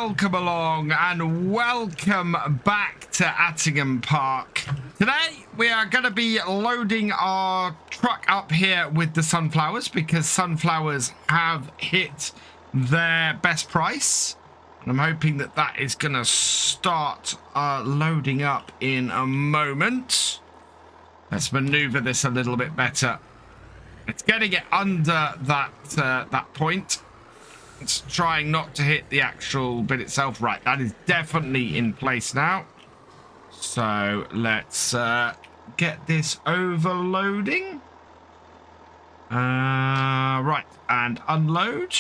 welcome along and welcome back to Attingham Park. Today we are going to be loading our truck up here with the sunflowers because sunflowers have hit their best price. And I'm hoping that that is going to start loading up in a moment. Let's maneuver this a little bit better. It's getting it under that point. It's trying not to hit the actual bit itself. Right, that is definitely in place now. So let's get this overloading. Right, and unload.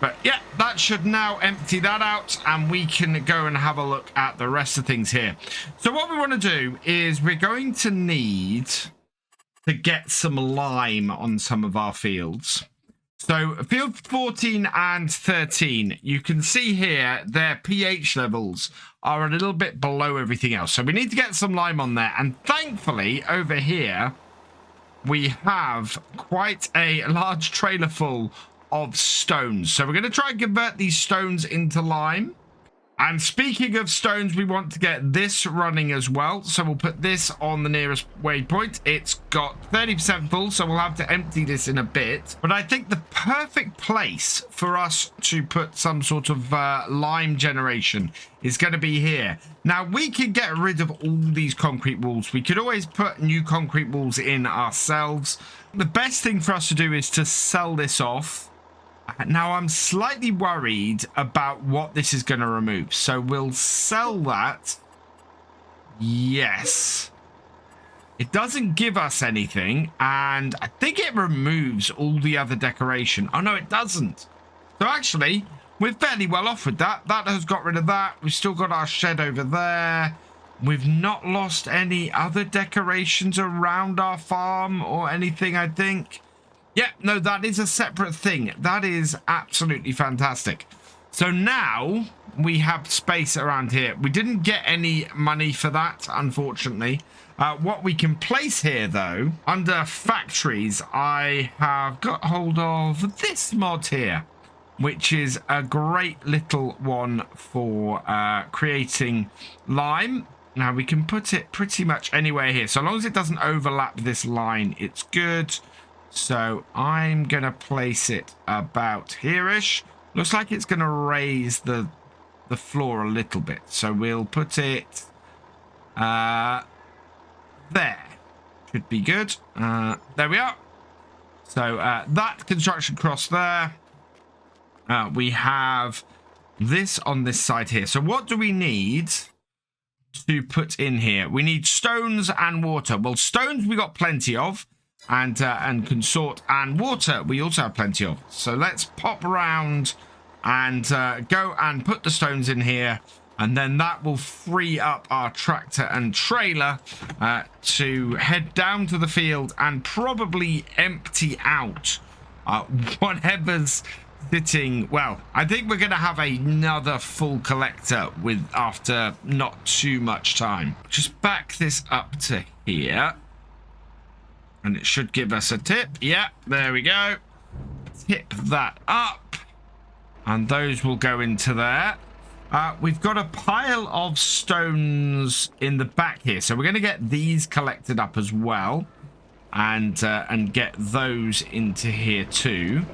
But yeah, that should now empty that out and we can go and have a look at the rest of things here. So what we want to do is we're going to need to get some lime on some of our fields. So field 14 and 13, you can see here their pH levels are a little bit below everything else. So we need to get some lime on there. And thankfully over here, we have quite a large trailer full of stones. So we're going to try and convert these stones into lime. And speaking of stones, we want to get this running as well. So we'll put this on the nearest waypoint. It's got 30% full, so we'll have to empty this in a bit. But I think the perfect place for us to put some sort of lime generation is going to be here. Now, we can get rid of all these concrete walls. We could always put new concrete walls in ourselves. The best thing for us to do is to sell this off. Now, I'm slightly worried about what this is going to remove. So we'll sell that. Yes. It doesn't give us anything. And I think it removes all the other decoration. Oh, no, it doesn't. So actually, we're fairly well off with that. That has got rid of that. We've still got our shed over there. We've not lost any other decorations around our farm or anything, I think. Yeah, no, that is a separate thing. That is absolutely fantastic. So now we have space around here. We didn't get any money for that, unfortunately. What we can place here, though, under factories, I have got hold of this mod here, which is a great little one for creating lime. Now, we can put it pretty much anywhere here. So long as it doesn't overlap this line, it's good. So I'm going to place it about here-ish. Looks like it's going to raise the floor a little bit. So we'll put it there. Should be good. There we are. So that construction cross there. We have this on this side here. So what do we need to put in here? We need stones and water. Well, stones we got plenty of. And consort and water we also have plenty of. So let's pop around and go and put the stones in here, and then that will free up our tractor and trailer to head down to the field and probably empty out whatever's sitting. Well, I think we're going to have another full collector with after not too much time. Just back this up to here. And it should give us a tip. Yeah, there we go. Tip that up. And those will go into there. We've got a pile of stones in the back here. So we're going to get these collected up as well. And get those into here too.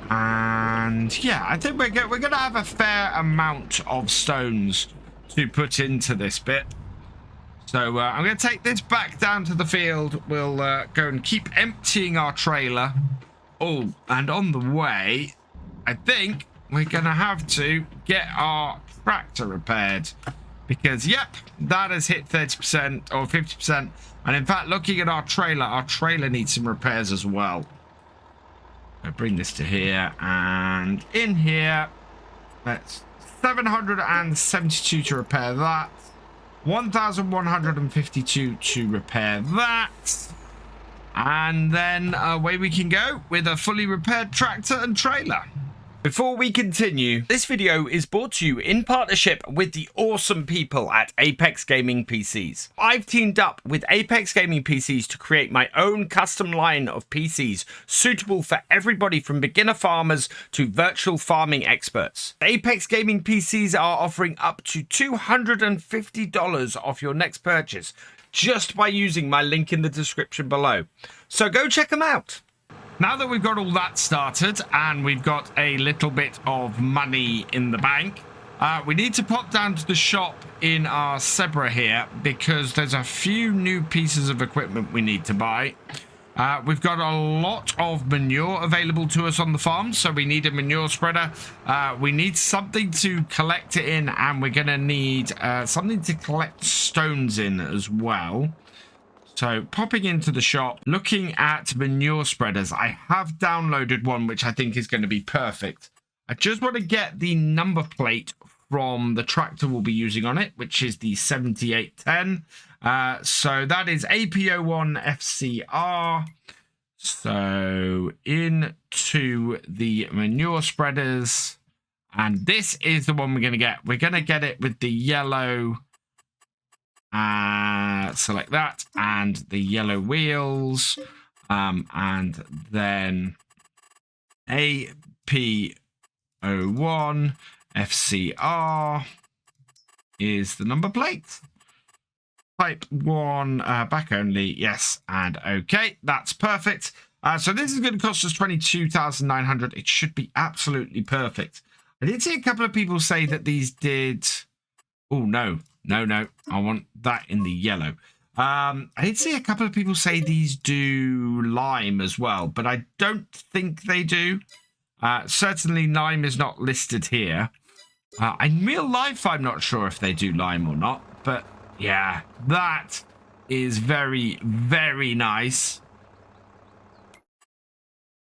And yeah, I think we're going to have a fair amount of stones to put into this bit. So I'm going to take this back down to the field. We'll go and keep emptying our trailer. Oh, and on the way, I think we're going to have to get our tractor repaired. Because, yep, that has hit 30% or 50%. And in fact, looking at our trailer needs some repairs as well. I'll bring this to here. And in here, that's 772 to repair that. 1,152 to repair that. And then away we can go with a fully repaired tractor and trailer. Before we continue, this video is brought to you in partnership with the awesome people at Apex Gaming PCs. I've teamed up with Apex Gaming PCs to create my own custom line of PCs suitable for everybody from beginner farmers to virtual farming experts. Apex Gaming PCs are offering up to $250 off your next purchase just by using my link in the description below. So go check them out. Now that we've got all that started and we've got a little bit of money in the bank, we need to pop down to the shop in our Zebra here because there's a few new pieces of equipment we need to buy. We've got a lot of manure available to us on the farm, so we need a manure spreader. We need something to collect it in, and we're going to need something to collect stones in as well. So popping into the shop, looking at manure spreaders, I have downloaded one which I think is going to be perfect. I just want to get the number plate from the tractor we'll be using on it, which is the 7810. So that is APO1 FCR. So into the manure spreaders, and this is the one we're going to get. We're going to get it with the yellow. Select that and the yellow wheels, and then APO1 FCR is the number plate. Type 1 back only, yes, and okay, that's perfect. So this is going to cost us 22,900. It should be absolutely perfect. I did see a couple of people say that these did. Oh no, I want that in the yellow. I did see a couple of people say these do lime as well, but I don't think they do. Certainly lime is not listed here. In real life, I'm not sure if they do lime or not, but yeah, that is very, very nice.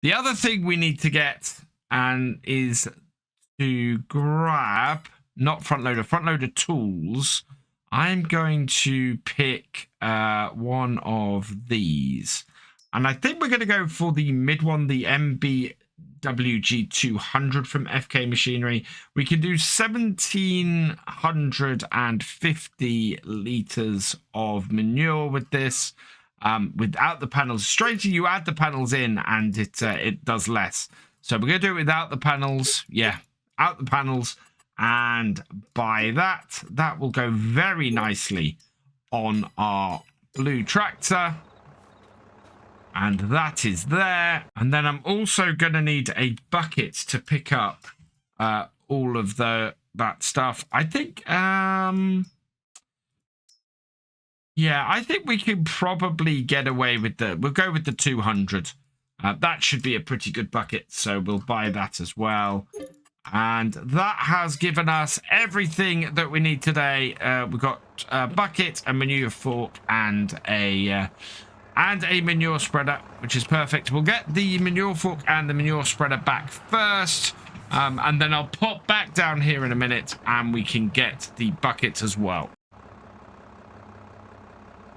The other thing we need to get is to grab, not front loader tools. I'm going to pick one of these. And I think we're going to go for the mid one, the MBWG200 from FK Machinery. We can do 1,750 litres of manure with this. Without the panels. Straight you add the panels in and it does less. So we're going to do it without the panels. Yeah, out the panels. And by that will go very nicely on our blue tractor. And that is there. And then I'm also going to need a bucket to pick up all of that stuff. I think, yeah, I think we can probably get away with we'll go with the 200. That should be a pretty good bucket. So we'll buy that as well. And that has given us everything that we need today. We've got a bucket, a manure fork, and a manure spreader, which is perfect. We'll get the manure fork and the manure spreader back first, and then I'll pop back down here in a minute, and we can get the bucket as well.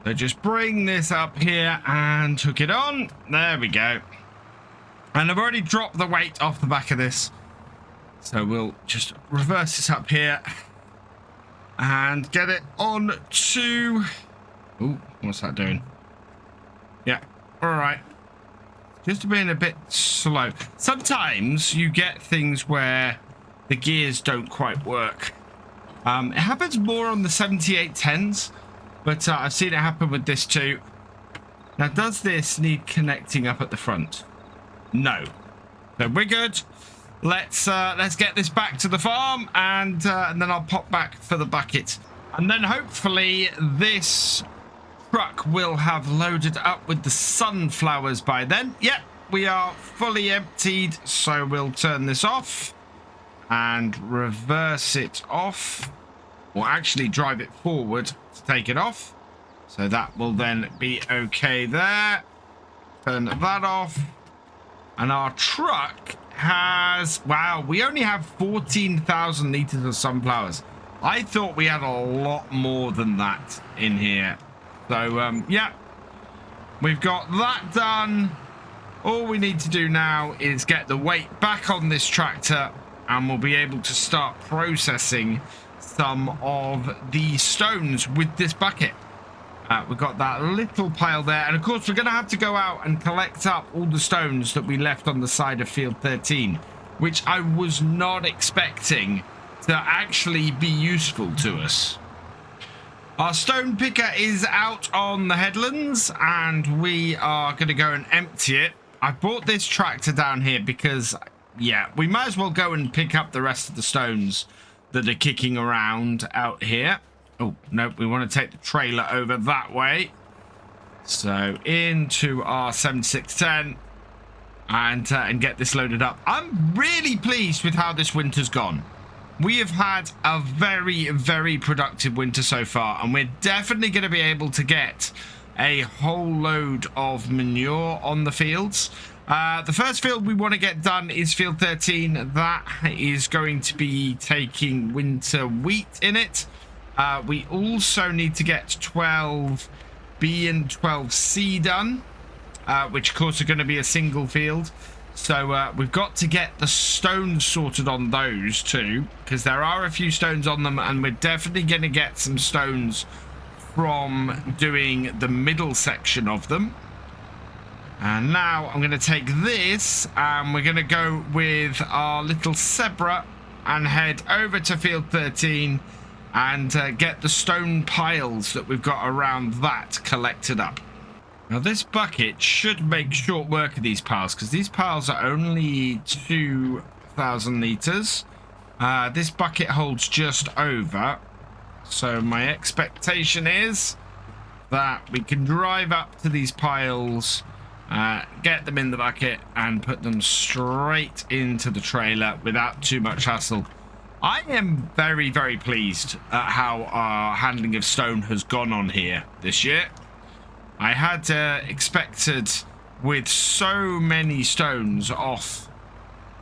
So just bring this up here and hook it on. There we go. And I've already dropped the weight off the back of this. So we'll just reverse this up here and get it on to... Oh, what's that doing? Yeah, all right. Just being a bit slow. Sometimes you get things where the gears don't quite work. It happens more on the 7810s, but I've seen it happen with this too. Now, does this need connecting up at the front? No. So we're good. Let's get this back to the farm, and then I'll pop back for the bucket, and then hopefully this truck will have loaded up with the sunflowers by then. Yep, we are fully emptied, so we'll turn this off and reverse it off, or actually drive it forward to take it off. So that will then be okay there. Turn that off, and our truck has, wow, we only have 14,000 litres of sunflowers. I thought we had a lot more than that in here. So, yeah, we've got that done. All we need to do now is get the weight back on this tractor, and we'll be able to start processing some of the stones with this bucket. We've got that little pile there, and of course we're going to have to go out and collect up all the stones that we left on the side of field 13, which I was not expecting to actually be useful to us. Our stone picker is out on the headlands, and we are going to go and empty it. I brought this tractor down here because, yeah, we might as well go and pick up the rest of the stones that are kicking around out here. Oh, no, we want to take the trailer over that way. So into our 7610 and get this loaded up. I'm really pleased with how this winter's gone. We have had a very, very productive winter so far, and we're definitely going to be able to get a whole load of manure on the fields. The first field we want to get done is field 13. That is going to be taking winter wheat in it. We also need to get 12B and 12C done, which of course are going to be a single field. So we've got to get the stones sorted on those too, because there are a few stones on them, and we're definitely going to get some stones from doing the middle section of them. And now I'm going to take this, and we're going to go with our little zebra and head over to field 13 and get the stone piles that we've got around that collected up. Now this bucket should make short work of these piles, because these piles are only 2,000 litres. This bucket holds just over. So my expectation is that we can drive up to these piles, get them in the bucket, and put them straight into the trailer without too much hassle. I am very, very pleased at how our handling of stone has gone on here this year. I had expected, with so many stones off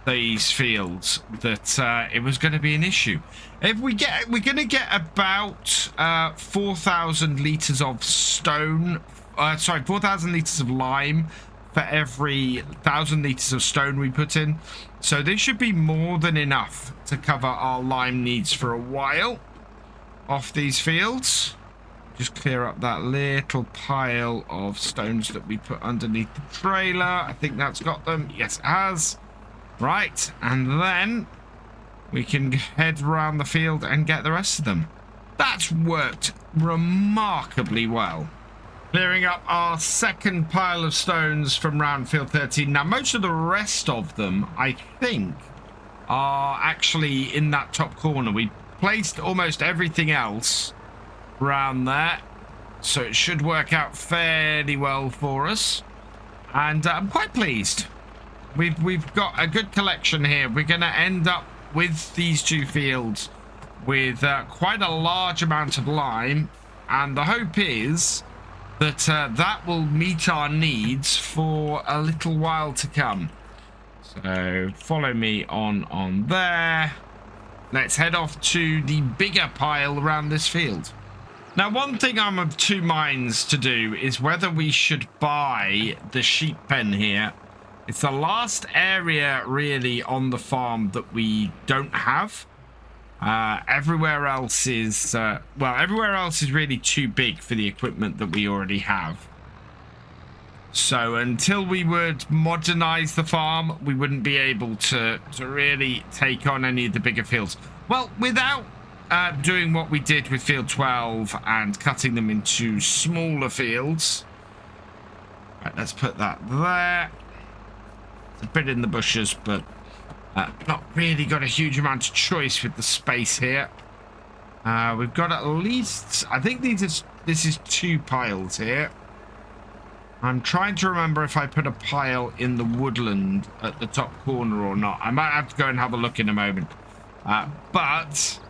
these fields, that it was going to be an issue. If we're going to get about 4,000 litres of stone, 4,000 litres of lime for every 1,000 litres of stone we put in. So this should be more than enough to cover our lime needs for a while off these fields. Just clear up that little pile of stones that we put underneath the trailer. I think that's got them. Yes, it has. Right, and then we can head around the field and get the rest of them. That's worked remarkably well. Clearing up our second pile of stones from round field 13. Now, most of the rest of them, I think, are actually in that top corner. We placed almost everything else around there, so it should work out fairly well for us. And I'm quite pleased. We've got a good collection here. We're going to end up with these two fields with quite a large amount of lime, and the hope is that that will meet our needs for a little while to come. So follow me on there. Let's head off to the bigger pile around this field. Now, one thing I'm of two minds to do is whether we should buy the sheep pen here. It's the last area really on the farm that we don't have. Everywhere else is everywhere else is really too big for the equipment that we already have. So until we would modernize the farm, we wouldn't be able to really take on any of the bigger fields. Well, without doing what we did with field 12 and cutting them into smaller fields. Right, let's put that there. It's a bit in the bushes, but not really got a huge amount of choice with the space here. We've got at least, I think this is 2 piles here. I'm trying to remember if I put a pile in the woodland at the top corner or not. I might have to go and have a look in a moment. But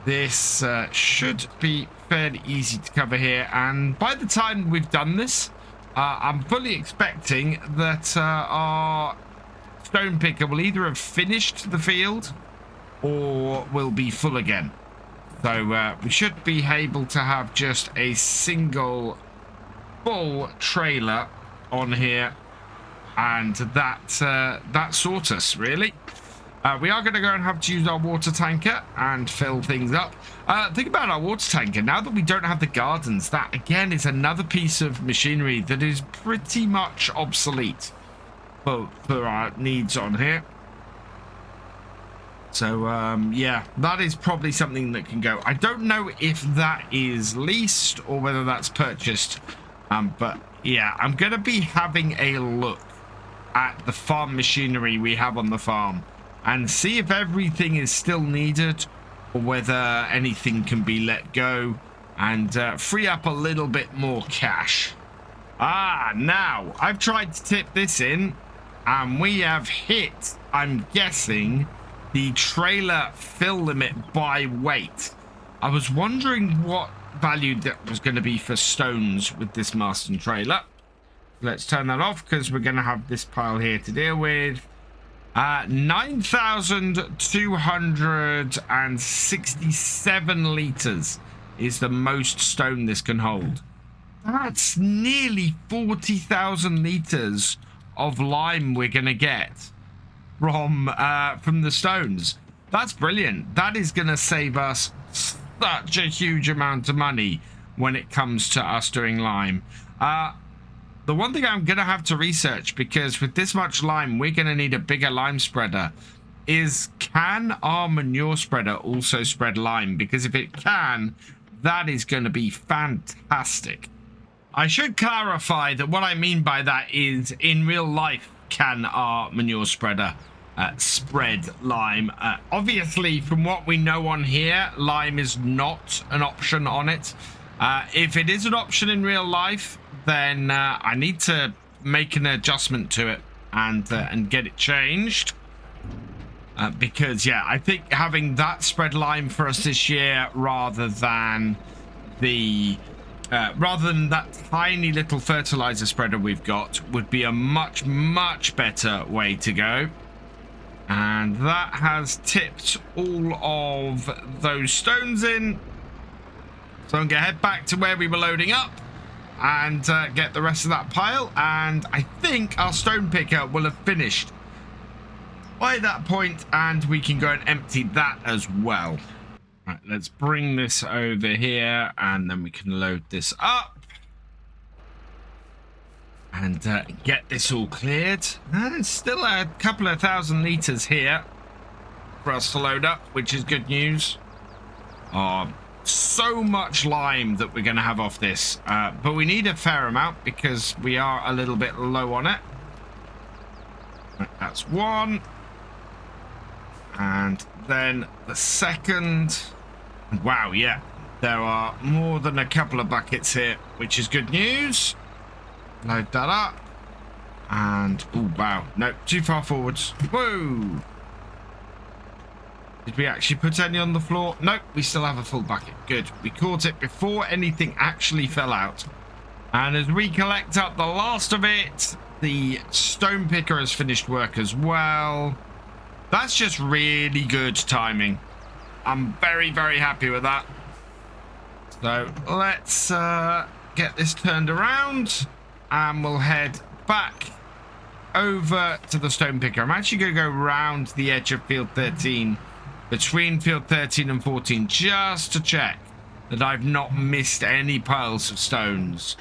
this should be fairly easy to cover here. And by the time we've done this, I'm fully expecting that our stone picker will either have finished the field or will be full again. So we should be able to have just a single full trailer on here and that sorts us, really. We are going to go and have to use our water tanker and fill things up. Think about our water tanker. Now that we don't have the gardens, that again is another piece of machinery that is pretty much obsolete for our needs on here. So, yeah, that is probably something that can go. I don't know if that is leased or whether that's purchased. But, yeah, I'm going to be having a look at the farm machinery we have on the farm and see if everything is still needed or whether anything can be let go and free up a little bit more cash. Now, I've tried to tip this in and we have hit, I'm guessing, the trailer fill limit by weight. I was wondering what value that was going to be for stones with this Marston trailer. Let's turn that off because we're going to have this pile here to deal with. 9,267 litres is the most stone this can hold. That's nearly 40,000 litres of lime we're going to get from the stones. That's brilliant. That is going to save us such a huge amount of money when it comes to us doing lime. The one thing I'm going to have to research, because with this much lime, we're going to need a bigger lime spreader, is can our manure spreader also spread lime? Because if it can, that is going to be fantastic. I should clarify that what I mean by that is in real life, can our manure spreader spread lime? Obviously, from what we know on here, lime is not an option on it. If it is an option in real life, then I need to make an adjustment to it and get it changed. Because, yeah, I think having that spread lime for us this year rather than that tiny little fertilizer spreader we've got would be a much, much better way to go. And that has tipped all of those stones in. So I'm going to head back to where we were loading up and get the rest of that pile. And I think our stone picker will have finished by that point, and we can go and empty that as well. Right, let's bring this over here and then we can load this up and get this all cleared. There's still a couple of thousand litres here for us to load up, which is good news. So much lime that we're going to have off this, but we need a fair amount because we are a little bit low on it. Right, that's one. And then the second. Wow, yeah, there are more than a couple of buckets here, which is good news. Load that up. And, oh, wow, no, too far forwards. Whoa. Did we actually put any on the floor? Nope, we still have a full bucket. Good. We caught it before anything actually fell out. And as we collect up the last of it, the stone picker has finished work as well. That's just really good timing. I'm very, very happy with that. So let's get this turned around and we'll head back over to the stone picker. I'm actually going to go round the edge of field 13, between field 13 and 14, just to check that I've not missed any piles of stones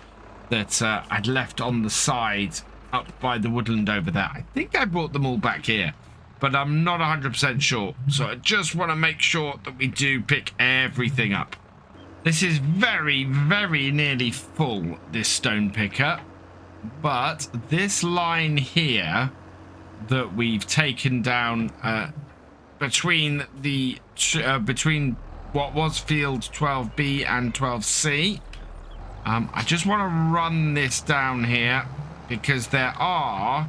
that I'd left on the side up by the woodland over there. I think I brought them all back here, but I'm not 100% sure. So I just want to make sure that we do pick everything up. This is very, very nearly full, this stone picker. But this line here that we've taken down between what was field 12B and 12C, I just want to run this down here because there are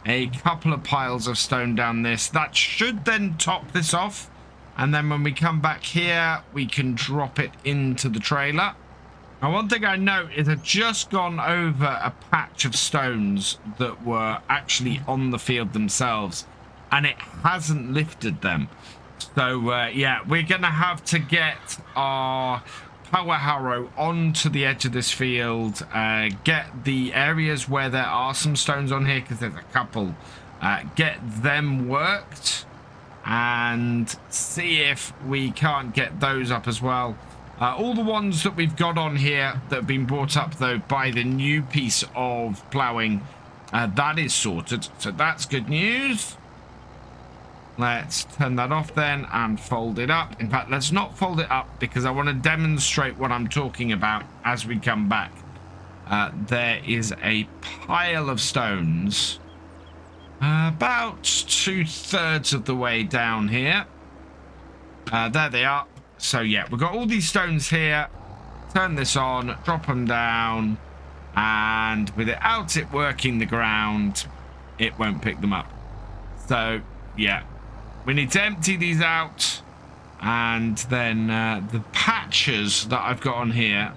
a couple of piles of stone down this that should then top this off, and then when we come back here we can drop it into the trailer. Now, one thing I note is I've just gone over a patch of stones that were actually on the field themselves, and it hasn't lifted them. So, yeah, we're going to have to get our power harrow onto the edge of this field, get the areas where there are some stones on here, because there's a couple, get them worked, and see if we can't get those up as well. All the ones that we've got on here that have been brought up, though, by the new piece of ploughing, that is sorted, so that's good news. Let's turn that off then and fold it up. In fact, let's not fold it up, because I want to demonstrate what I'm talking about as we come back. There is a pile of stones about 2/3 of the way down here. There they are. So yeah, we've got all these stones here. Turn this on, drop them down, and without it working the ground, it won't pick them up. So yeah, we need to empty these out, and then the patches that I've got on here,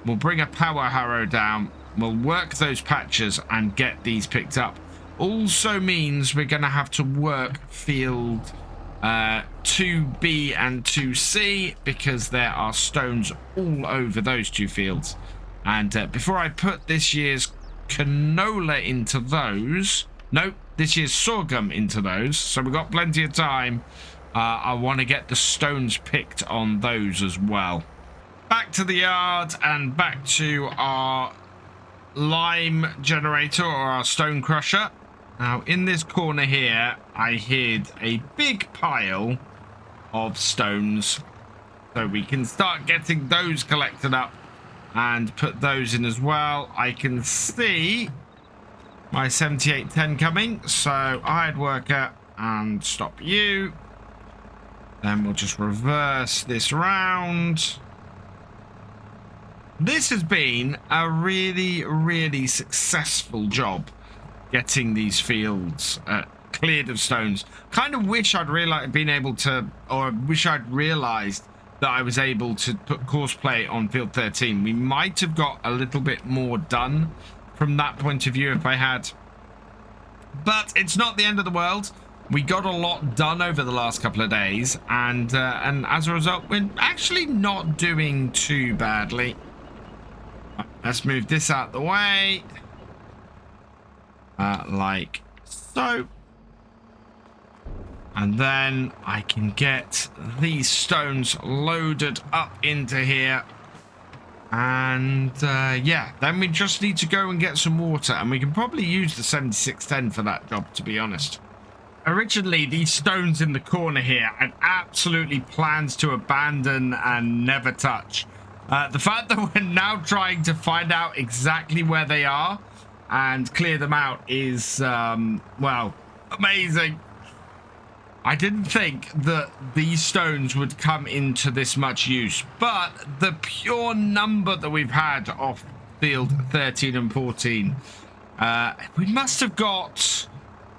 we'll bring a power harrow down, we'll work those patches and get these picked up. Also means we're going to have to work field 2B and 2C, because there are stones all over those two fields. And before I put this year's canola into those, nope, this year's sorghum into those, so we've got plenty of time. I want to get the stones picked on those as well. Back to the yard and back to our lime generator, or our stone crusher. Now, in this corner here, I hid a big pile of stones, so we can start getting those collected up and put those in as well. I can see my 7810 coming, so I'd worker and stop you. Then we'll just reverse this round. This has been a really, really successful job getting these fields cleared of stones. Kind of wish I'd been able to, or wish I'd realized that I was able to put course play on field 13. We might have got a little bit more done from that point of view if I had. But it's not the end of the world. We got a lot done over the last couple of days, and as a result, we're actually not doing too badly. Let's move this out the way. Like so. And then I can get these stones loaded up into here. And yeah, then we just need to go and get some water. And we can probably use the 7610 for that job, to be honest. Originally, these stones in the corner here, I absolutely planned to abandon and never touch. The fact that we're now trying to find out exactly where they are and clear them out is, well, amazing. I didn't think that these stones would come into this much use, but the pure number that we've had off field 13 and 14, we must have got,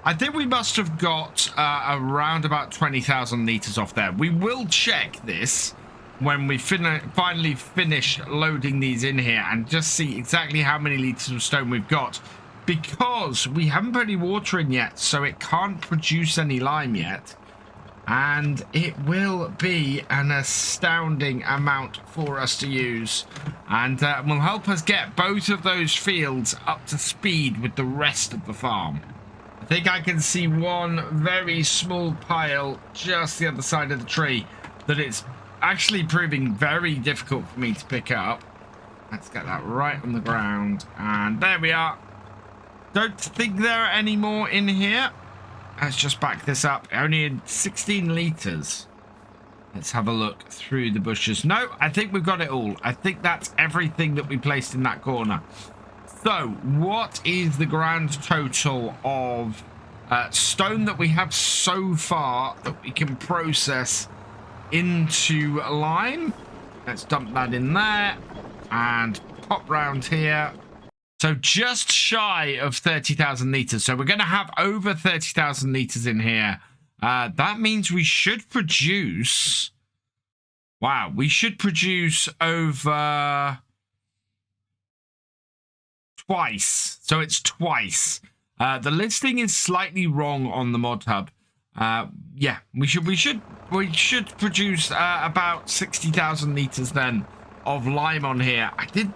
I think we must have got around about 20,000 litres off there. We will check this when we finally finish loading these in here and just see exactly how many litres of stone we've got, because we haven't put any water in yet, so it can't produce any lime yet, and it will be an astounding amount for us to use, and will help us get both of those fields up to speed with the rest of the farm. I think I can see one very small pile just the other side of the tree that it's actually proving very difficult for me to pick up. Let's get that right on the ground, and there we are. Don't think there are any more in here. Let's just back this up. Only in 16 litres. Let's have a look through the bushes. No, I think we've got it all. I think that's everything that we placed in that corner. So, what is the grand total of stone that we have so far that we can process into lime? Let's dump that in there and pop round here. So just shy of 30,000 litres. So we're going to have over 30,000 litres in here. That means we should produce... Wow, we should produce over... twice. So it's twice. The listing is slightly wrong on the mod hub. Yeah, we should produce about 60,000 litres then of lime on here.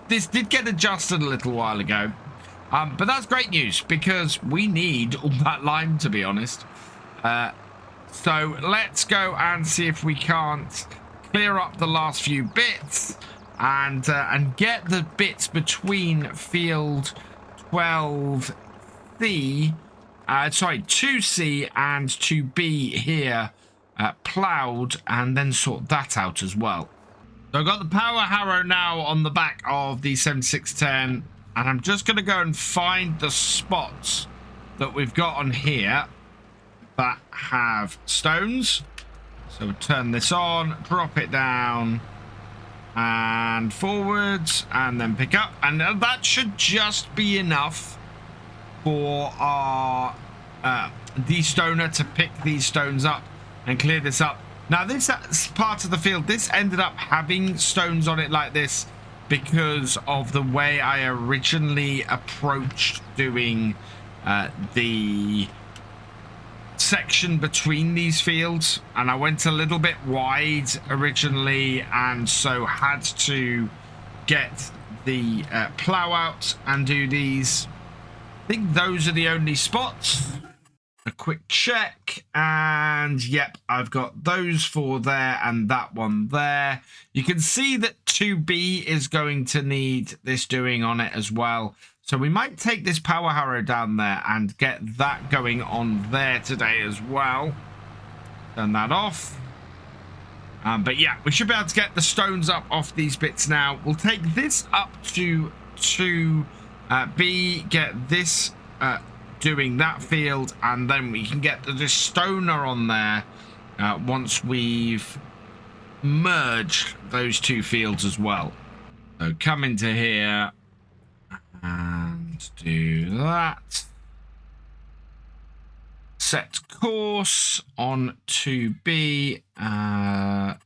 This did get adjusted a little while ago. But that's great news because we need all that lime, to be honest. So let's go and see if we can't clear up the last few bits and get the bits between field 2C and 2B here ploughed, and then sort that out as well. So I've got the power harrow now on the back of the 7610, and I'm just going to go and find the spots that we've got on here that have stones. So we'll turn this on, drop it down and forwards, and then pick up, and that should just be enough for our de-stoner to pick these stones up and clear this up. Now this part of the field, this ended up having stones on it like this because of the way I originally approached doing the section between these fields, and I went a little bit wide originally, and so had to get the plow out and do these. I think those are the only spots. A quick check, and yep, I've got those four there and that one there. You can see that 2B is going to need this doing on it as well. So we might take this power harrow down there and get that going on there today as well. Turn that off. But yeah, we should be able to get the stones up off these bits now. We'll take this up to B, get this doing that field, and then we can get the stoner on there once we've merged those two fields as well. So come into here and do that. Set course on 2B.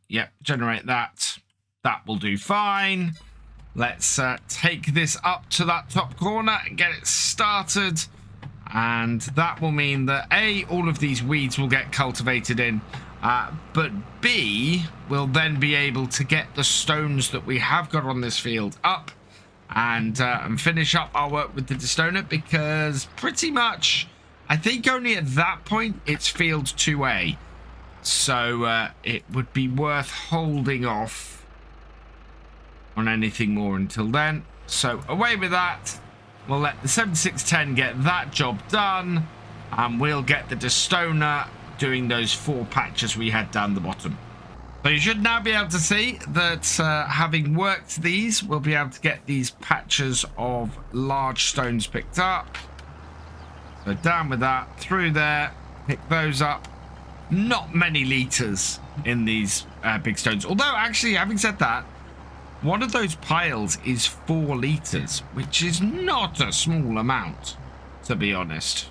Yep, generate that. That will do fine. Let's take this up to that top corner and get it started. And that will mean that A, all of these weeds will get cultivated in, but B, we'll then be able to get the stones that we have got on this field up and finish up our work with the destoner, because pretty much, I think only at that point, it's field 2A. So it would be worth holding off on anything more until then. So away with that. We'll let the 7610 get that job done, and we'll get the destoner doing those 4 patches we had down the bottom. So you should now be able to see that having worked these, we'll be able to get these patches of large stones picked up. So down with that, through there, pick those up. Not many litres in these big stones. Although, actually, having said that, one of those piles is 4 litres, which is not a small amount, to be honest.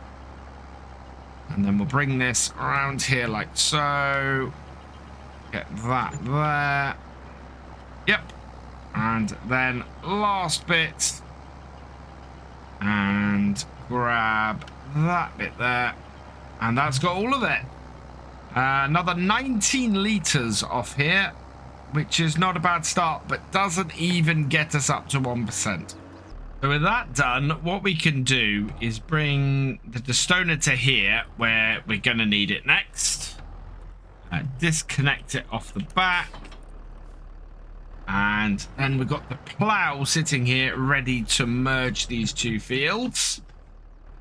And then we'll bring this around here like so. Get that there. Yep. And then last bit. And grab that bit there. And that's got all of it. Another 19 litres off here, which is not a bad start, but doesn't even get us up to 1%. So with that done, what we can do is bring the destoner to here, where we're going to need it next. Disconnect it off the back. And then we've got the plow sitting here ready to merge these two fields.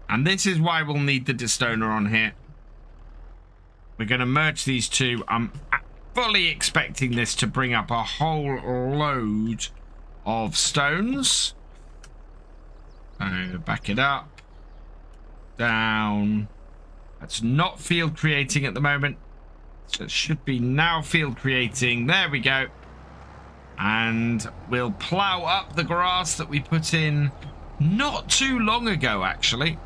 And this is why we'll need the destoner on here. We're going to merge these two. I'm fully expecting this to bring up a whole load of stones. So back it up. Down. That's not field creating at the moment. So it should be now field creating. There we go. And we'll plow up the grass that we put in not too long ago, actually.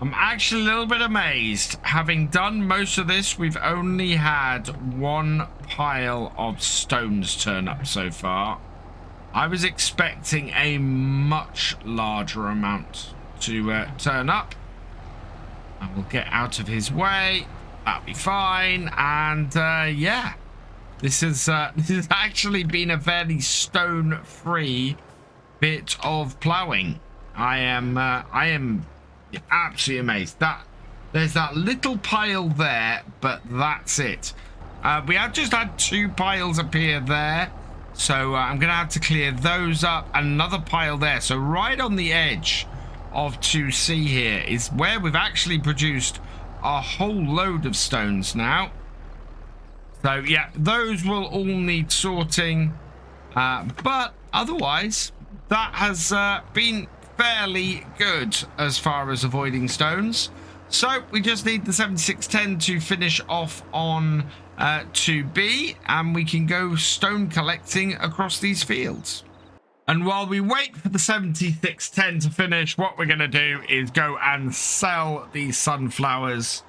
I'm actually a little bit amazed. Having done most of this, we've only had 1 pile of stones turn up so far. I was expecting a much larger amount to turn up. And we'll get out of his way. That'll be fine. And yeah, This has actually been a fairly stone-free bit of ploughing. I am absolutely amazed. There's that little pile there, but that's it. We have just had 2 piles appear there, so I'm gonna have to clear those up. Another pile there, so right on the edge of 2C here is where we've actually produced a whole load of stones now. So yeah, those will all need sorting, but otherwise that has been fairly good as far as avoiding stones. So we just need the 7610 to finish off on 2B, and we can go stone collecting across these fields. And while we wait for the 7610 to finish, what we're going to do is go and sell these sunflowers.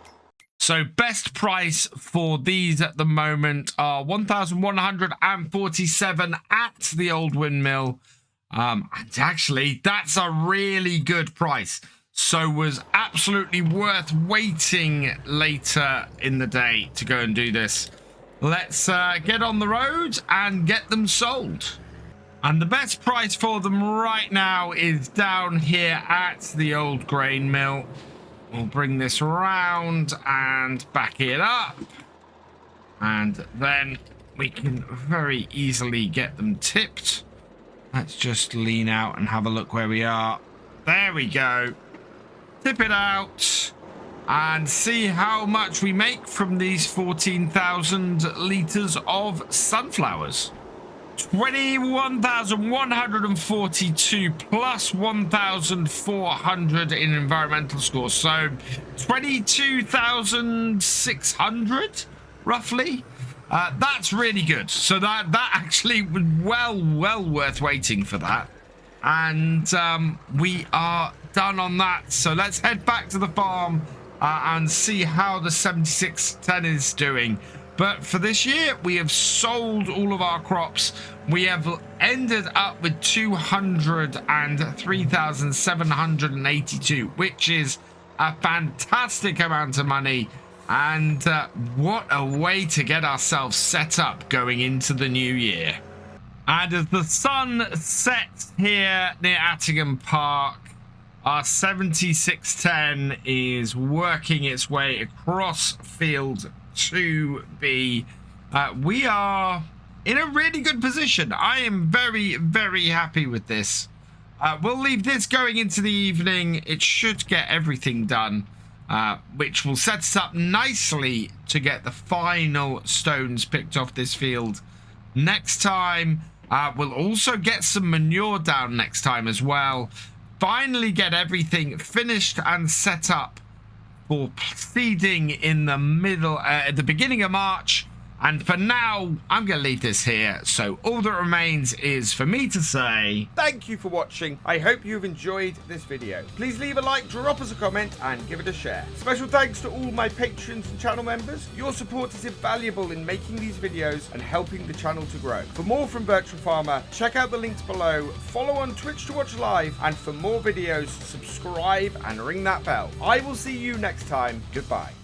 So best price for these at the moment are 1,147 at the old windmill. And actually, that's a really good price. So was absolutely worth waiting later in the day to go and do this. Let's get on the road and get them sold. And the best price for them right now is down here at the old grain mill. We'll bring this around and back it up. And then we can very easily get them tipped. Let's just lean out and have a look where we are. There we go. Tip it out and see how much we make from these 14,000 litres of sunflowers. 21,142 plus 1,400 in environmental score. So 22,600 roughly. That's really good. So that actually was well worth waiting for that. And we are done on that. So let's head back to the farm and see how the 7610 is doing. But for this year, we have sold all of our crops. We have ended up with 203,782, which is a fantastic amount of money. And what a way to get ourselves set up going into the new year. And as the sun sets here near Attingham Park, our 7610 is working its way across field 2B. We are in a really good position. I am very happy with this. We'll leave this going into the evening. It should get everything done, which will set us up nicely to get the final stones picked off this field next time. We'll also get some manure down next time as well. Finally get everything finished and set up for seeding in the middle, at the beginning of March. And for now, I'm going to leave this here. So all that remains is for me to say thank you for watching. I hope you've enjoyed this video. Please leave a like, drop us a comment, and give it a share. Special thanks to all my patrons and channel members. Your support is invaluable in making these videos and helping the channel to grow. For more from Virtual Farmer, check out the links below. Follow on Twitch to watch live, and for more videos, subscribe and ring that bell. I will see you next time. Goodbye.